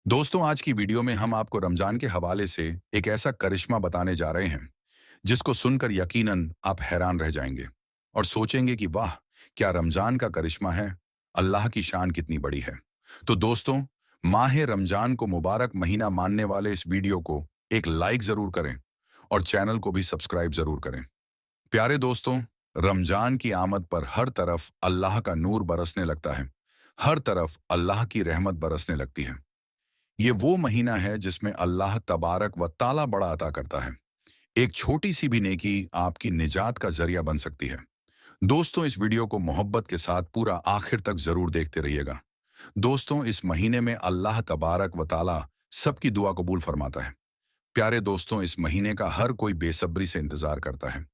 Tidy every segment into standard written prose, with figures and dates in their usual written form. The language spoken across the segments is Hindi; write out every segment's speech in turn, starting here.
दोस्तों, आज की वीडियो में हम आपको रमजान के हवाले से एक ऐसा करिश्मा बताने जा रहे हैं जिसको सुनकर यकीनन आप हैरान रह जाएंगे और सोचेंगे कि वाह, क्या रमजान का करिश्मा है। अल्लाह की शान कितनी बड़ी है। तो दोस्तों, माह रमजान को मुबारक महीना मानने वाले इस वीडियो को एक लाइक जरूर करें और चैनल को भी सब्सक्राइब जरूर करें। प्यारे दोस्तों, रमजान की आमद पर हर तरफ अल्लाह का नूर बरसने लगता है। हर तरफ अल्लाह की रहमत बरसने लगती है। ये वो महीना है जिसमें अल्लाह तबारक व ताला बड़ा अता करता है। एक छोटी सी भी नेकी आपकी निजात का जरिया बन सकती है। दोस्तों, इस वीडियो को मोहब्बत के साथ पूरा आखिर तक जरूर देखते रहिएगा। दोस्तों, इस महीने में अल्लाह तबारक व ताला सबकी दुआ कबूल फरमाता है। प्यारे दोस्तों, इस महीने का हर कोई बेसब्री से इंतजार करता है।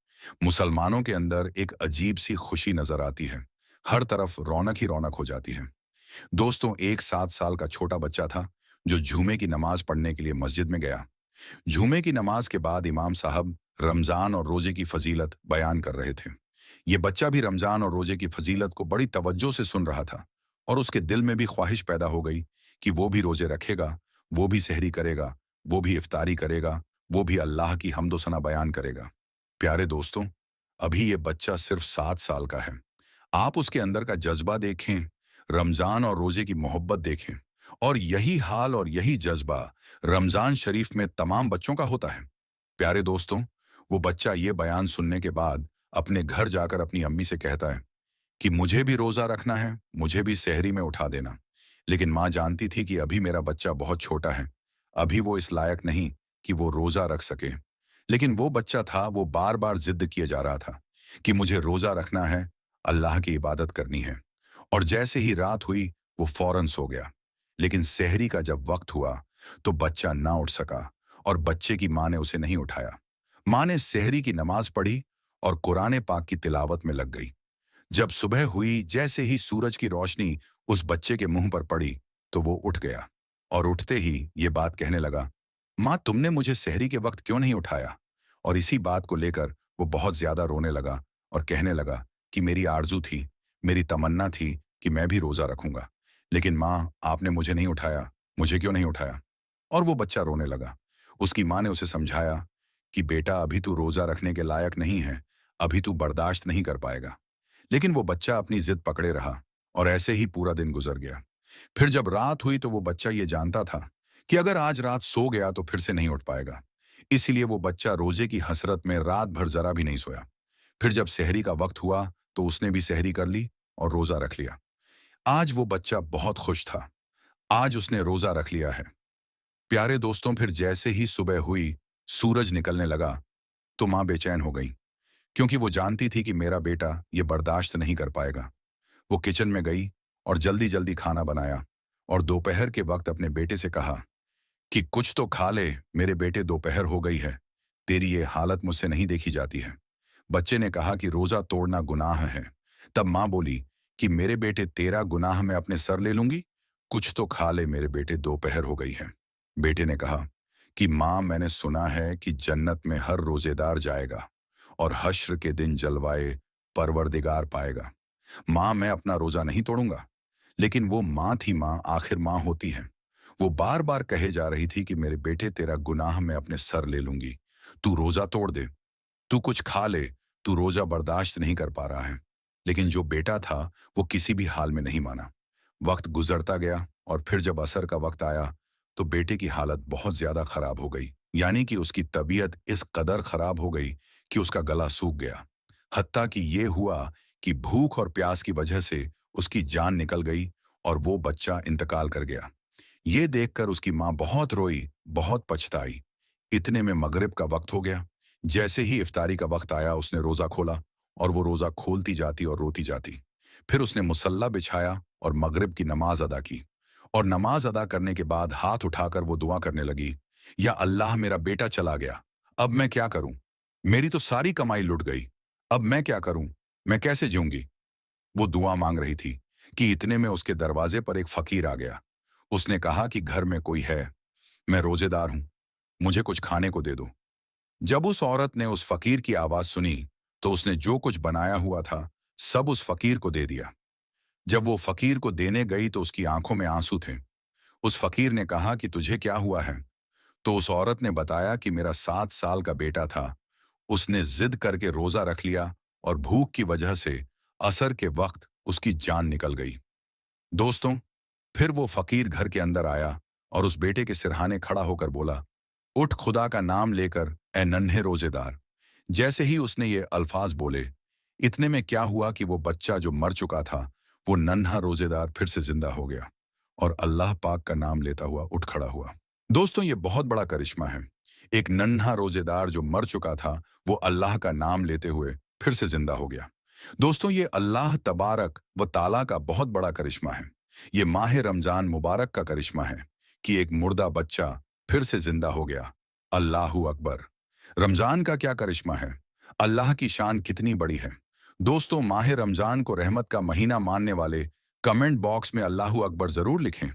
मुसलमानों के अंदर एक अजीब सी खुशी नजर आती है। हर तरफ रौनक ही रौनक हो जाती है। दोस्तों, एक 7 साल का छोटा बच्चा था जो जुमे की नमाज पढ़ने के लिए मस्जिद में गया। जुमे की नमाज के बाद इमाम साहब रमजान और रोजे की फजीलत बयान कर रहे थे। ये बच्चा भी रमजान और रोजे की फजीलत को बड़ी तवज्जो से सुन रहा था और उसके दिल में भी ख्वाहिश पैदा हो गई कि वो भी रोजे रखेगा, वो भी सहरी करेगा, वो भी इफ्तारी करेगा, वो भी अल्लाह की हम्दो सना बयान करेगा। प्यारे दोस्तों, अभी ये बच्चा सिर्फ 7 साल का है। आप उसके अंदर का जज्बा देखें, रमजान और रोजे की मोहब्बत देखें। और यही हाल और यही जज्बा रमजान शरीफ में तमाम बच्चों का होता है। प्यारे दोस्तों, वो बच्चा ये बयान सुनने के बाद अपने घर जाकर अपनी अम्मी से कहता है कि मुझे भी रोजा रखना है, मुझे भी सहरी में उठा देना। लेकिन माँ जानती थी कि अभी मेरा बच्चा बहुत छोटा है, अभी वो इस लायक नहीं कि वो रोजा रख सके। लेकिन वो बच्चा था, वो बार बार जिद किए जा रहा था कि मुझे रोजा रखना है, अल्लाह की इबादत करनी है। और जैसे ही रात हुई, वो फौरन सो गया। लेकिन सहरी का जब वक्त हुआ तो बच्चा ना उठ सका और बच्चे की माँ ने उसे नहीं उठाया। माँ ने सहरी की नमाज पढ़ी और कुरान पाक की तिलावत में लग गई। जब सुबह हुई, जैसे ही सूरज की रोशनी उस बच्चे के मुंह पर पड़ी तो वो उठ गया और उठते ही ये बात कहने लगा, माँ, तुमने मुझे सहरी के वक्त क्यों नहीं उठाया। और इसी बात को लेकर वो बहुत ज्यादा रोने लगा और कहने लगा कि मेरी आरजू थी, मेरी तमन्ना थी कि मैं भी रोजा रखूंगा, लेकिन माँ, आपने मुझे नहीं उठाया, मुझे क्यों नहीं उठाया। और वो बच्चा रोने लगा। उसकी माँ ने उसे समझाया कि बेटा, अभी तू रोजा रखने के लायक नहीं है, अभी तू बर्दाश्त नहीं कर पाएगा। लेकिन वो बच्चा अपनी जिद पकड़े रहा और ऐसे ही पूरा दिन गुजर गया। फिर जब रात हुई तो वो बच्चा ये जानता था कि अगर आज रात सो गया तो फिर से नहीं उठ पाएगा। इसलिए वो बच्चा रोजे की हसरत में रात भर जरा भी नहीं सोया। फिर जब सहरी का वक्त हुआ तो उसने भी सहरी कर ली और रोजा रख लिया। आज वो बच्चा बहुत खुश था। आज उसने रोजा रख लिया है। प्यारे दोस्तों, फिर जैसे ही सुबह हुई, सूरज निकलने लगा तो माँ बेचैन हो गई, क्योंकि वो जानती थी कि मेरा बेटा ये बर्दाश्त नहीं कर पाएगा। वो किचन में गई और जल्दी जल्दी खाना बनाया और दोपहर के वक्त अपने बेटे से कहा कि कुछ तो खा ले मेरे बेटे, दोपहर हो गई है, तेरी ये हालत मुझसे नहीं देखी जाती है। बच्चे ने कहा कि रोजा तोड़ना गुनाह है। तब माँ बोली कि मेरे बेटे, तेरा गुनाह मैं अपने सर ले लूंगी, कुछ तो खा ले मेरे बेटे, दोपहर हो गई है। बेटे ने कहा कि माँ, मैंने सुना है कि जन्नत में हर रोजेदार जाएगा और हश्र के दिन जलवाए परवरदिगार पाएगा। माँ, मैं अपना रोजा नहीं तोड़ूंगा। लेकिन वो माँ थी, माँ आखिर माँ होती है। वो बार बार कहे जा रही थी कि मेरे बेटे, तेरा गुनाह मैं अपने सर ले लूंगी, तू रोजा तोड़ दे, तू कुछ खा ले, तू रोजा बर्दाश्त नहीं कर पा रहा है। लेकिन जो बेटा था वो किसी भी हाल में नहीं माना। वक्त गुजरता गया और फिर जब असर का वक्त आया तो बेटे की हालत बहुत ज्यादा खराब हो गई। यानी कि उसकी तबीयत इस कदर खराब हो गई कि उसका गला सूख गया। हत्ता कि ये हुआ कि भूख और प्यास की वजह से उसकी जान निकल गई और वो बच्चा इंतकाल कर गया। ये देखकर उसकी माँ बहुत रोई, बहुत पछताई। इतने में मगरिब का वक्त हो गया। जैसे ही इफ्तारी का वक्त आया, उसने रोजा खोला और वो रोजा खोलती जाती और रोती जाती। फिर उसने मुसल्ला बिछाया और मगरिब की नमाज अदा की। और नमाज अदा करने के बाद हाथ उठाकर वो दुआ करने लगी, या अल्लाह, मेरा बेटा चला गया, अब मैं क्या करूं। मेरी तो सारी कमाई लुट गई, अब मैं क्या करूं, मैं कैसे जीऊंगी। वो दुआ मांग रही थी कि इतने में उसके दरवाजे पर एक फकीर आ गया। उसने कहा कि घर में कोई है, मैं रोजेदार हूं, मुझे कुछ खाने को दे दो। जब उस औरत ने उस फकीर की आवाज सुनी तो उसने जो कुछ बनाया हुआ था सब उस फकीर को दे दिया। जब वो फकीर को देने गई तो उसकी आंखों में आंसू थे। उस फकीर ने कहा कि तुझे क्या हुआ है? तो उस औरत ने बताया कि मेरा 7 साल का बेटा था। उसने जिद करके रोजा रख लिया और भूख की वजह से असर के वक्त उसकी जान निकल गई। दोस्तों, फिर वो फकीर घर के अंदर आया और उस बेटे के सिरहाने खड़ा होकर बोला, उठ खुदा का नाम लेकर, ए नन्हे रोजेदार। जैसे ही उसने ये अल्फाज बोले, इतने में क्या हुआ कि वो बच्चा जो मर चुका था, वो नन्हा रोजेदार फिर से जिंदा हो गया और अल्लाह पाक का नाम लेता हुआ उठ खड़ा हुआ। दोस्तों, ये बहुत बड़ा करिश्मा है। एक नन्हा रोजेदार जो मर चुका था, वो अल्लाह का नाम लेते हुए फिर से जिंदा हो गया। दोस्तों, ये अल्लाह तबारक व ताला का बहुत बड़ा करिश्मा है। ये माह रमजान मुबारक का करिश्मा है कि एक मुर्दा बच्चा फिर से जिंदा हो गया। अल्लाहू अकबर। रमजान का क्या करिश्मा है, अल्लाह की शान कितनी बड़ी है। दोस्तों, माह रमजान को रहमत का महीना मानने वाले कमेंट बॉक्स में अल्लाहू अकबर जरूर लिखें।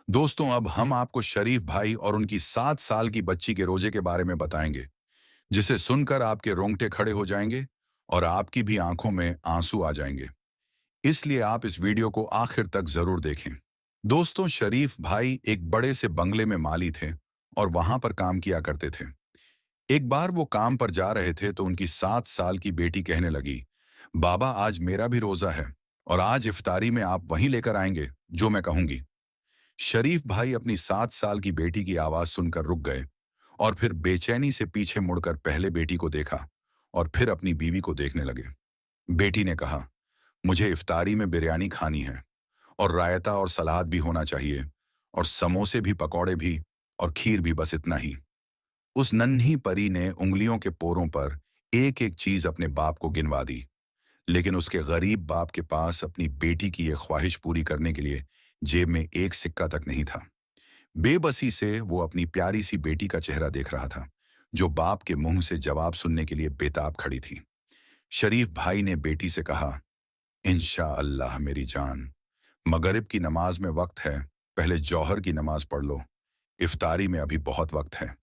दोस्तों, अब हम आपको शरीफ भाई और उनकी 7 साल की बच्ची के रोजे के बारे में बताएंगे, जिसे सुनकर आपके रोंगटे खड़े हो जाएंगे और आपकी भी आंखों में आंसू आ जाएंगे। इसलिए आप इस वीडियो को आखिर तक जरूर देखें। दोस्तों, शरीफ भाई एक बड़े से बंगले में माली थे और वहां पर काम किया करते थे। एक बार वो काम पर जा रहे थे तो उनकी 7 साल की बेटी कहने लगी, बाबा आज मेरा भी रोजा है और आज इफ्तारी में आप वही लेकर आएंगे जो मैं कहूंगी। शरीफ भाई अपनी 7 साल की बेटी की आवाज सुनकर रुक गए और फिर बेचैनी से पीछे मुड़कर पहले बेटी को देखा और फिर अपनी बीवी को देखने लगे। बेटी ने कहा, मुझे इफ्तारी में बिरयानी खानी है और रायता और सलाद भी होना चाहिए और समोसे भी, पकौड़े भी और खीर भी, बस इतना ही। उस नन्ही परी ने उंगलियों के पोरों पर एक एक चीज अपने बाप को गिनवा दी, लेकिन उसके गरीब बाप के पास अपनी बेटी की यह ख्वाहिश पूरी करने के लिए जेब में एक सिक्का तक नहीं था। बेबसी से वो अपनी प्यारी सी बेटी का चेहरा देख रहा था, जो बाप के मुंह से जवाब सुनने के लिए बेताब खड़ी थी। शरीफ भाई ने बेटी से कहा, इंशा अल्लाह मेरी जान, मगरिब की नमाज में वक्त है, पहले जौहर की नमाज पढ़ लो, इफ्तारी में अभी बहुत वक्त है।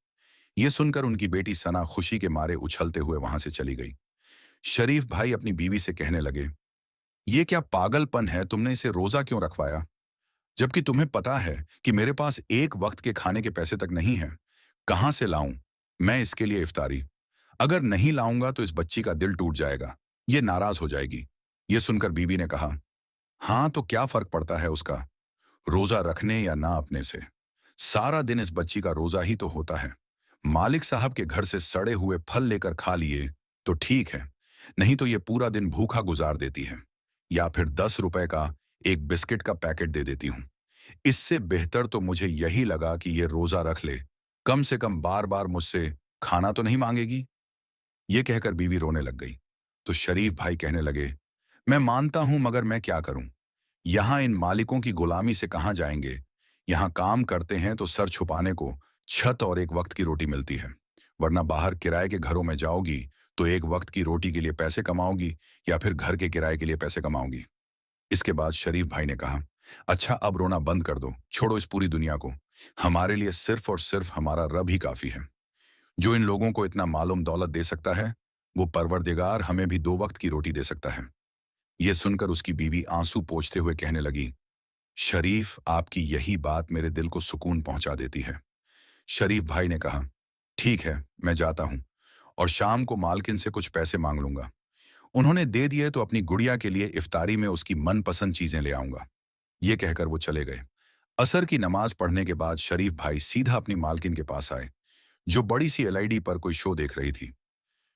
ये सुनकर उनकी बेटी सना खुशी के मारे उछलते हुए वहां से चली गई। शरीफ भाई अपनी बीवी से कहने लगे, ये क्या पागलपन है, तुमने इसे रोजा क्यों रखवाया, जबकि तुम्हें पता है कि मेरे पास एक वक्त के खाने के पैसे तक नहीं है। कहां से लाऊं मैं इसके लिए इफ्तारी? अगर नहीं लाऊंगा तो इस बच्ची का दिल टूट जाएगा, ये नाराज हो जाएगी। ये सुनकर बीवी ने कहा, हाँ तो क्या फर्क पड़ता है उसका, रोजा रखने या ना अपने से? सारा दिन इस बच्ची का रोजा ही तो होता है। मालिक साहब के घर से सड़े हुए फल लेकर खा लिए तो ठीक है, नहीं तो ये पूरा दिन भूखा गुजार देती है, या फिर 10 रुपए का एक बिस्किट का पैकेट दे देती हूं। इससे बेहतर तो मुझे यही लगा कि ये रोजा रख ले, कम से कम बार बार मुझसे खाना तो नहीं मांगेगी। ये कहकर बीवी रोने लग गई। तो शरीफ भाई कहने लगे, मैं मानता हूं, मगर मैं क्या करूं? यहां इन मालिकों की गुलामी से कहां जाएंगे? यहां काम करते हैं तो सर छुपाने को छत और एक वक्त की रोटी मिलती है, वरना बाहर किराए के घरों में जाओगी तो एक वक्त की रोटी के लिए पैसे कमाओगी या फिर घर के किराए के लिए पैसे कमाओगी। इसके बाद शरीफ भाई ने कहा, अच्छा अब रोना बंद कर दो, छोड़ो इस पूरी दुनिया को। हमारे लिए सिर्फ और सिर्फ हमारा रब ही काफी है। जो इन लोगों को इतना मालूम दौलत दे सकता है, वो परवरदिगार हमें भी 2 वक्त की रोटी दे सकता है। यह सुनकर उसकी बीवी आंसू पोंछते हुए कहने लगी, शरीफ आपकी यही बात मेरे दिल को सुकून पहुंचा देती है। शरीफ भाई ने कहा, ठीक है मैं जाता हूं और शाम को मालकिन से कुछ पैसे मांग लूंगा। उन्होंने दे दिए तो अपनी गुड़िया के लिए इफ्तारी में उसकी मनपसंद चीजें ले आऊंगा। ये कहकर वो चले गए। असर की नमाज पढ़ने के बाद शरीफ भाई सीधा अपनी मालकिन के पास आए, जो बड़ी सी एलईडी पर कोई शो देख रही थी।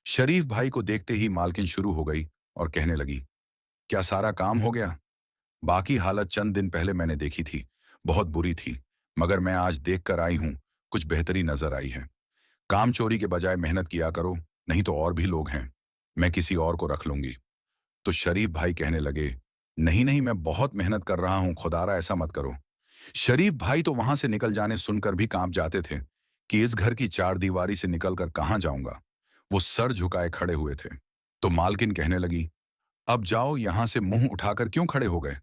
शरीफ भाई को देखते ही मालकिन शुरू हो गई और कहने लगी, क्या सारा काम हो गया? बाकी हालत चंद दिन पहले मैंने देखी थी, बहुत बुरी थी, मगर मैं आज देख कर आई हूं, कुछ बेहतरी नजर आई है। काम चोरी के बजाय मेहनत किया करो, नहीं तो और भी लोग हैं, मैं किसी और को रख लूंगी। तो शरीफ भाई कहने लगे, नहीं नहीं, मैं बहुत मेहनत कर रहा हूं, खुदारा ऐसा मत करो। शरीफ भाई तो वहां से निकल जाने सुनकर भी कांप जाते थे कि इस घर की चार दीवारी से निकलकर कहां जाऊंगा। वो सर झुकाए खड़े हुए थे। तो मालकिन कहने लगी, अब जाओ, यहां से मुंह उठाकर क्यों खड़े हो गए?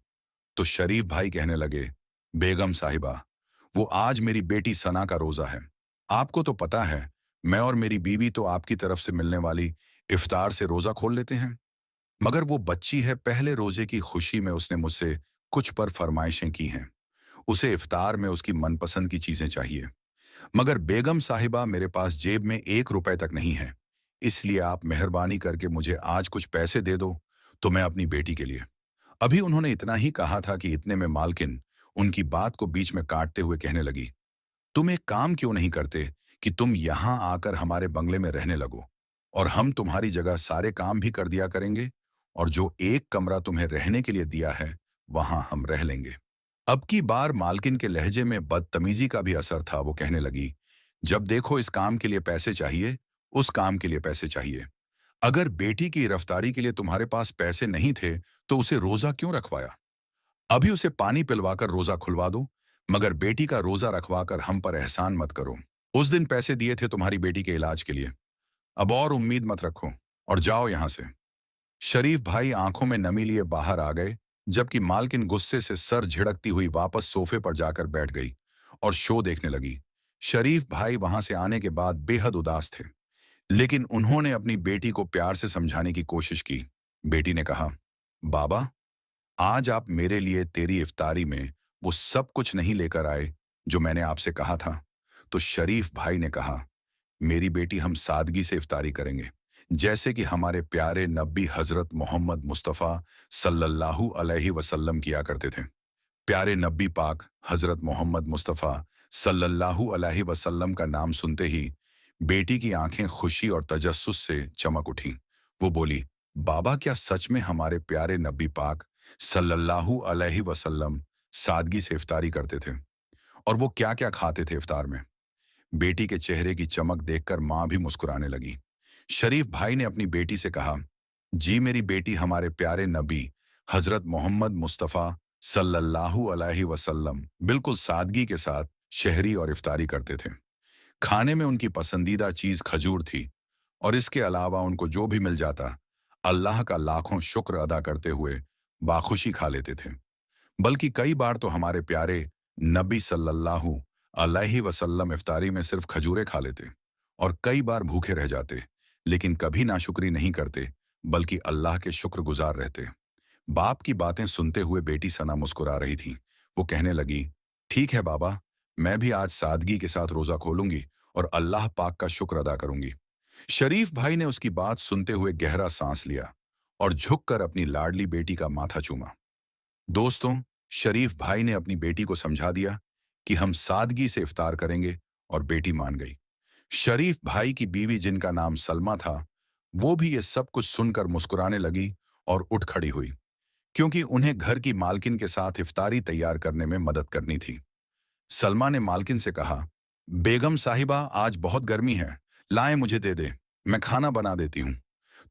तो शरीफ भाई कहने लगे, बेगम साहिबा, वो आज मेरी बेटी सना का रोजा है। आपको तो पता है, मैं और मेरी बीवी तो आपकी तरफ से मिलने वाली इफ्तार से रोजा खोल लेते हैं, मगर वो बच्ची है, पहले रोजे की खुशी में उसने मुझसे कुछ पर फरमाइशें की हैं। उसे इफ्तार में उसकी मनपसंद की चीजें चाहिए। मगर बेगम साहिबा, मेरे पास जेब में 1 रुपए तक नहीं है, इसलिए आप मेहरबानी करके मुझे आज कुछ पैसे दे दो, तो मैं अपनी बेटी के लिए। अभी उन्होंने इतना ही कहा था कि इतने में मालकिन उनकी बात को बीच में काटते हुए कहने लगी, तुम एक काम क्यों नहीं करते कि तुम यहां आकर हमारे बंगले में रहने लगो, और हम तुम्हारी जगह सारे काम भी कर दिया करेंगे, और जो एक कमरा तुम्हें रहने के लिए दिया है वहां हम रह लेंगे। अब की बार मालकिन के लहजे में बदतमीजी का भी असर था। वो कहने लगी, जब देखो इस काम के लिए पैसे चाहिए, उस काम के लिए पैसे चाहिए। अगर बेटी की रफ्तारी के लिए तुम्हारे पास पैसे नहीं थे तो उसे रोजा क्यों रखवाया? अभी उसे पानी पिलवाकर रोजा खुलवा दो, मगर बेटी का रोजा रखवाकर हम पर एहसान मत करो। उस दिन पैसे दिए थे तुम्हारी बेटी के इलाज के लिए, अब और उम्मीद मत रखो और जाओ यहां से। शरीफ भाई आंखों में नमी लिए बाहर आ गए, जबकि मालकिन गुस्से से सर झिड़कती हुई वापस सोफे पर जाकर बैठ गई और शो देखने लगी। शरीफ भाई वहां से आने के बाद बेहद उदास थे, लेकिन उन्होंने अपनी बेटी को प्यार से समझाने की कोशिश की। बेटी ने कहा, बाबा, आज आप मेरे लिए तेरी इफ्तारी में वो सब कुछ नहीं लेकर आए जो मैंने आपसे कहा था। तो शरीफ भाई ने कहा, मेरी बेटी, हम सादगी से इफ्तारी करेंगे, जैसे कि हमारे प्यारे नबी हजरत मोहम्मद मुस्तफ़ा सल्लल्लाहु अलैहि वसल्लम किया करते थे। प्यारे नबी पाक हजरत मोहम्मद मुस्तफ़ा सल्लल्लाहु अलैहि वसल्लम का नाम सुनते ही बेटी की आंखें खुशी और तजस्सुस से चमक उठीं। वो बोली, बाबा, क्या सच में हमारे प्यारे नबी पाक सल्लल्लाहु अलैहि वसल्लम सादगी से इफ्तारी करते थे? और वो क्या क्या खाते थे इफ्तार में? बेटी के चेहरे की चमक देखकर मां भी मुस्कुराने लगी। शरीफ भाई ने अपनी बेटी से कहा, जी मेरी बेटी, हमारे प्यारे नबी हजरत मोहम्मद मुस्तफ़ा सल्लल्लाहु अलैहि वसल्लम बिल्कुल सादगी के साथ शहरी और इफ्तारी करते थे। खाने में उनकी पसंदीदा चीज खजूर थी, और इसके अलावा उनको जो भी मिल जाता, अल्लाह का लाखों शुक्र अदा करते हुए बाखुशी खा लेते थे। बल्कि कई बार तो हमारे प्यारे नबी सल्लल्लाहु अलैहि वसल्लम इफ्तारी में सिर्फ खजूरें खा लेते और कई बार भूखे रह जाते, लेकिन कभी नाशुक्री नहीं करते, बल्कि अल्लाह के शुक्रगुजार रहते। बाप की बातें सुनते हुए बेटी सना मुस्कुरा रही थी। वो कहने लगी, ठीक है बाबा, मैं भी आज सादगी के साथ रोजा खोलूंगी और अल्लाह पाक का शुक्र अदा करूंगी। शरीफ भाई ने उसकी बात सुनते हुए गहरा सांस लिया और झुककर अपनी लाडली बेटी का माथा चूमा। दोस्तों, शरीफ भाई ने अपनी बेटी को समझा दिया कि हम सादगी से इफ्तार करेंगे, और बेटी मान गई। शरीफ भाई की बीवी, जिनका नाम सलमा था, वो भी ये सब कुछ सुनकर मुस्कुराने लगी और उठ खड़ी हुई, क्योंकि उन्हें घर की मालकिन के साथ इफ्तारी तैयार करने में मदद करनी थी। सलमा ने मालकिन से कहा, बेगम साहिबा, आज बहुत गर्मी है, लाएं मुझे दे दे, मैं खाना बना देती हूँ।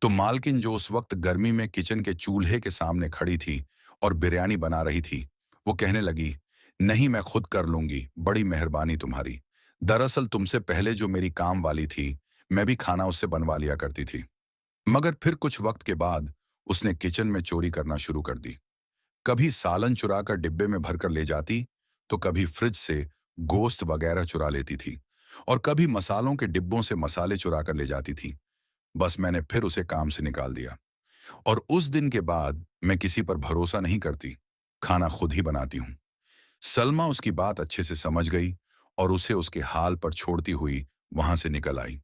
तो मालकिन, जो उस वक्त गर्मी में किचन के चूल्हे के सामने खड़ी थी और बिरयानी बना रही थी, वो कहने लगी, नहीं, मैं खुद कर लूंगी, बड़ी मेहरबानी तुम्हारी। दरअसल तुमसे पहले जो मेरी काम वाली थी, मैं भी खाना उससे बनवा लिया करती थी। मगर फिर कुछ वक्त के बाद उसने किचन में चोरी करना शुरू कर दी। कभी सालन चुराकर डिब्बे में भरकर ले जाती, तो कभी फ्रिज से गोश्त वगैरह चुरा लेती थी, और कभी मसालों के डिब्बों से मसाले चुरा कर ले जाती थी। बस मैंने फिर उसे काम से निकाल दिया, और उस दिन के बाद मैं किसी पर भरोसा नहीं करती, खाना खुद ही बनाती हूँ। सलमा उसकी बात अच्छे से समझ गई और उसे उसके हाल पर छोड़ती हुई वहां से निकल आई।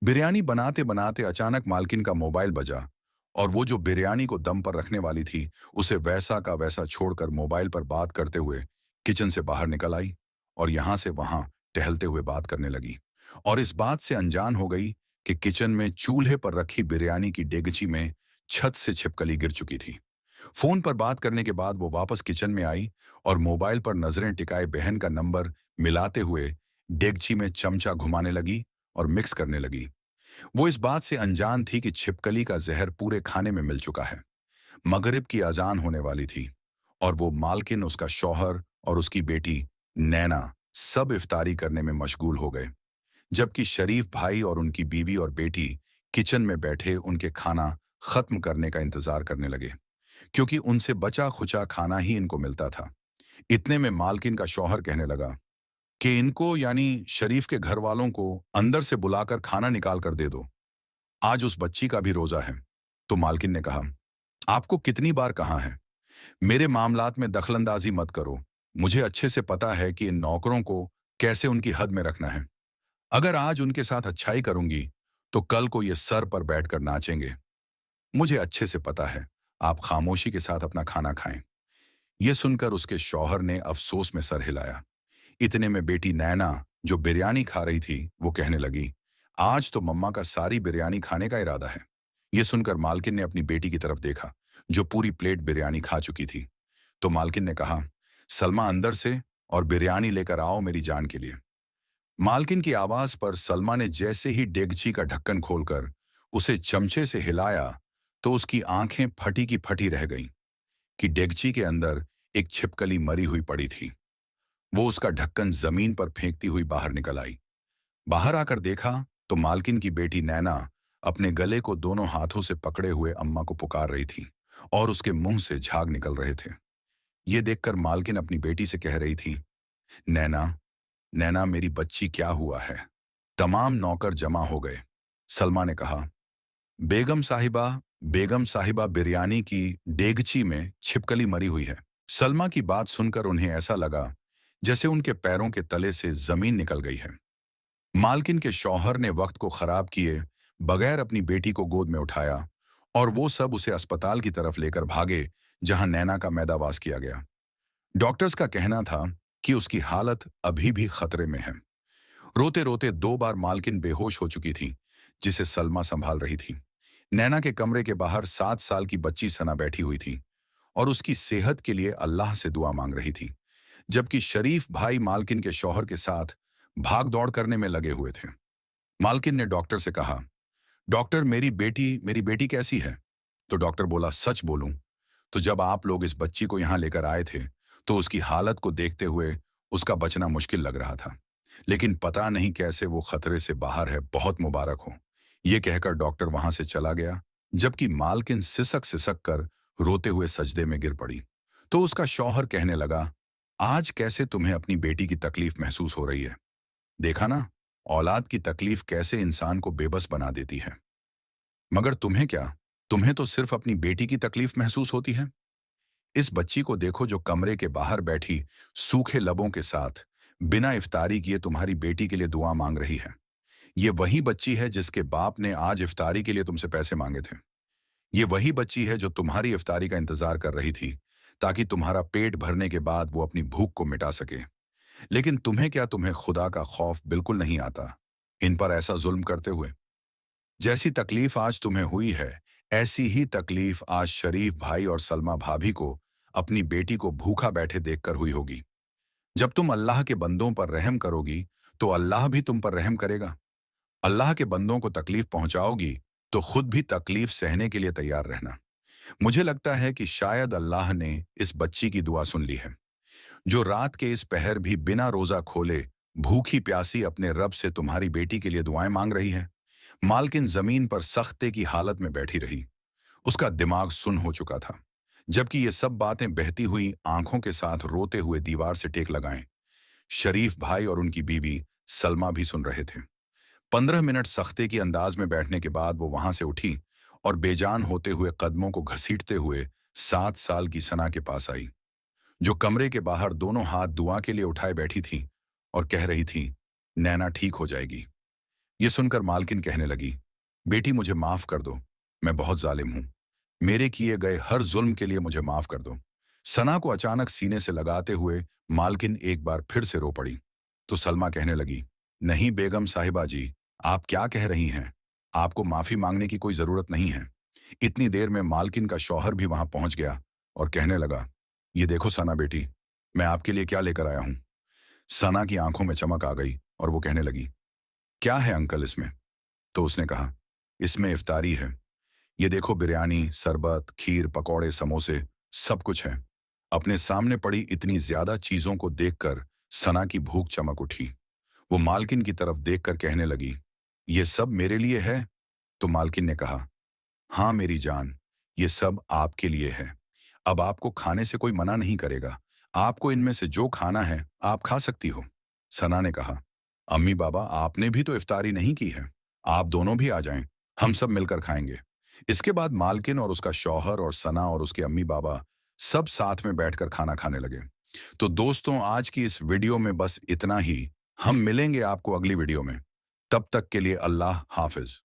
बिरयानी बनाते बनाते अचानक मालकिन का मोबाइल बजा, और वो जो बिरयानी को दम पर रखने वाली थी, उसे वैसा का वैसा छोड़कर मोबाइल पर बात करते हुए किचन से बाहर निकल आई और यहां से वहां टहलते हुए बात करने लगी, और इस बात से अनजान हो गई कि किचन में चूल्हे पर रखी बिरयानी की डेगची में छत से छिपकली गिर चुकी थी। फोन पर बात करने के बाद वो वापस किचन में आई और मोबाइल पर नजरें टिकाए बहन का नंबर मिलाते हुए डेगची में चमचा घुमाने लगी और मिक्स करने लगी। वो इस बात से अनजान थी कि छिपकली का जहर पूरे खाने में मिल चुका है। मगरिब की अजान होने वाली थी, और वो मालकिन, उसका शौहर और उसकी बेटी नैना सब इफ्तारी करने में मशगूल हो गए, जबकि शरीफ भाई और उनकी बीवी और बेटी किचन में बैठे उनके खाना खत्म करने का इंतजार करने लगे, क्योंकि उनसे बचा खुचा खाना ही इनको मिलता था। इतने में मालकिन का शौहर कहने लगा कि इनको, यानी शरीफ के घर वालों को, अंदर से बुलाकर खाना निकाल कर दे दो, आज उस बच्ची का भी रोजा है। तो मालकिन ने कहा, आपको कितनी बार कहा है, मेरे मामलात में दखलंदाजी मत करो, मुझे अच्छे से पता है कि इन नौकरों को कैसे उनकी हद में रखना है। अगर आज उनके साथ अच्छाई करूंगी, तो कल को ये सर पर बैठकर नाचेंगे। मुझे अच्छे से पता है। आप खामोशी के साथ अपना खाना खाएं। यह सुनकर उसके शौहर ने अफसोस में सर हिलाया। इतने में बेटी नैना, जो बिरयानी खा रही थी, वो कहने लगी, आज तो मम्मा का सारी बिरयानी खाने का इरादा है। यह सुनकर मालकिन ने अपनी बेटी की तरफ देखा, जो पूरी प्लेट बिरयानी खा चुकी थी। तो मालकिन ने कहा, सलमा अंदर से और बिरयानी लेकर आओ मेरी जान के लिए। मालकिन की आवाज पर सलमा ने जैसे ही डेगची का ढक्कन खोलकर उसे चमचे से हिलाया, तो उसकी आंखें फटी की फटी रह गईं कि डेगची के अंदर एक छिपकली मरी हुई पड़ी थी। वो उसका ढक्कन जमीन पर फेंकती हुई बाहर निकल आई। बाहर आकर देखा तो मालकिन की बेटी नैना अपने गले को दोनों हाथों से पकड़े हुए अम्मा को पुकार रही थी और उसके मुंह से झाग निकल रहे थे। ये देखकर मालकिन अपनी बेटी से कह रही थी, नैना, नैना मेरी बच्ची, क्या हुआ है? तमाम नौकर जमा हो गए। सलमा ने कहा, बेगम साहिबा, बेगम साहिबा, बिरयानी की डेगची में छिपकली मरी हुई है। सलमा की बात सुनकर उन्हें ऐसा लगा जैसे उनके पैरों के तले से जमीन निकल गई है। मालकिन के शौहर ने वक्त को खराब किए बगैर अपनी बेटी को गोद में उठाया और वो सब उसे अस्पताल की तरफ लेकर भागे, जहां नैना का मैदावास किया गया। डॉक्टर्स का कहना था कि उसकी हालत अभी भी खतरे में है। रोते रोते 2 बार मालकिन बेहोश हो चुकी थी, जिसे सलमा संभाल रही थी। नैना के कमरे के बाहर 7 साल की बच्ची सना बैठी हुई थी और उसकी सेहत के लिए अल्लाह से दुआ मांग रही थी, जबकि शरीफ भाई मालकिन के शौहर के साथ भाग दौड़ करने में लगे हुए थे। मालकिन ने डॉक्टर से कहा, डॉक्टर, मेरी बेटी कैसी है? तो डॉक्टर बोला, सच बोलूं तो जब आप लोग इस बच्ची को यहां लेकर आए थे, तो उसकी हालत को देखते हुए उसका बचना मुश्किल लग रहा था, लेकिन पता नहीं कैसे वो खतरे से बाहर है। बहुत मुबारक हो। ये कहकर डॉक्टर वहां से चला गया, जबकि मालकिन सिसक सिसक कर रोते हुए सजदे में गिर पड़ी। तो उसका शौहर कहने लगा, आज कैसे तुम्हें अपनी बेटी की तकलीफ महसूस हो रही है? देखा ना, औलाद की तकलीफ कैसे इंसान को बेबस बना देती है। मगर तुम्हें क्या? तुम्हें तो सिर्फ अपनी बेटी की तकलीफ महसूस होती है। इस बच्ची को देखो, जो कमरे के बाहर बैठी सूखे लबों के साथ बिना इफ्तारी किए तुम्हारी बेटी के लिए दुआ मांग रही है। ये वही बच्ची है जिसके बाप ने आज इफ्तारी के लिए तुमसे पैसे मांगे थे। ये वही बच्ची है जो तुम्हारी इफ्तारी का इंतजार कर रही थी, ताकि तुम्हारा पेट भरने के बाद वो अपनी भूख को मिटा सके। लेकिन तुम्हें क्या, तुम्हें खुदा का खौफ बिल्कुल नहीं आता इन पर ऐसा जुल्म करते हुए? जैसी तकलीफ आज तुम्हें हुई है, ऐसी ही तकलीफ आज शरीफ भाई और सलमा भाभी को अपनी बेटी को भूखा बैठे देखकर हुई होगी। जब तुम अल्लाह के बंदों पर रहम करोगी, तो अल्लाह भी तुम पर रहम करेगा। अल्लाह के बंदों को तकलीफ पहुंचाओगी, तो खुद भी तकलीफ सहने के लिए तैयार रहना। मुझे लगता है कि शायद अल्लाह ने इस बच्ची की दुआ सुन ली है, जो रात के इस पहर भी बिना रोजा खोले भूखी प्यासी अपने रब से तुम्हारी बेटी के लिए दुआएं मांग रही है। मालकिन जमीन पर सख्ते की हालत में बैठी रही। उसका दिमाग सुन्न हो चुका था, जबकि ये सब बातें बहती हुई आंखों के साथ रोते हुए दीवार से टेक लगाएं। शरीफ भाई और उनकी बीवी सलमा भी सुन रहे थे। 15 मिनट सख्ते की अंदाज में बैठने के बाद वो वहां से उठी और बेजान होते हुए कदमों को घसीटते हुए 7 साल की सना के पास आई, जो कमरे के बाहर दोनों हाथ दुआ के लिए उठाए बैठी थी और कह रही थी, नैना ठीक हो जाएगी। ये सुनकर मालकिन कहने लगी, बेटी मुझे माफ कर दो, मैं बहुत जालिम हूं। मेरे किए गए हर जुल्म के लिए मुझे माफ कर दो। सना को अचानक सीने से लगाते हुए मालकिन एक बार फिर से रो पड़ी। तो सलमा कहने लगी, नहीं बेगम साहिबा जी, आप क्या कह रही हैं? आपको माफी मांगने की कोई जरूरत नहीं है। इतनी देर में मालकिन का शौहर भी वहां पहुंच गया और कहने लगा, ये देखो सना बेटी, मैं आपके लिए क्या लेकर आया हूं। सना की आंखों में चमक आ गई और वो कहने लगी, क्या है अंकल इसमें? तो उसने कहा, इसमें इफ्तारी है। ये देखो, बिरयानी, शरबत, खीर, पकौड़े, समोसे, सब कुछ है। अपने सामने पड़ी इतनी ज्यादा चीजों को देखकर सना की भूख चमक उठी। वो मालकिन की तरफ देखकर कहने लगी, ये सब मेरे लिए है? तो मालकिन ने कहा, हाँ मेरी जान, ये सब आपके लिए है। अब आपको खाने से कोई मना नहीं करेगा। आपको इनमें से जो खाना है आप खा सकती हो। सना ने कहा, अम्मी बाबा, आपने भी तो इफ्तारी नहीं की है। आप दोनों भी आ जाएं, हम सब मिलकर खाएंगे। इसके बाद मालकिन और उसका शौहर और सना और उसके अम्मी बाबा सब साथ में बैठकर खाना खाने लगे। तो दोस्तों, आज की इस वीडियो में बस इतना ही। हम मिलेंगे आपको अगली वीडियो में। तब तक के लिए अल्लाह हाफिज।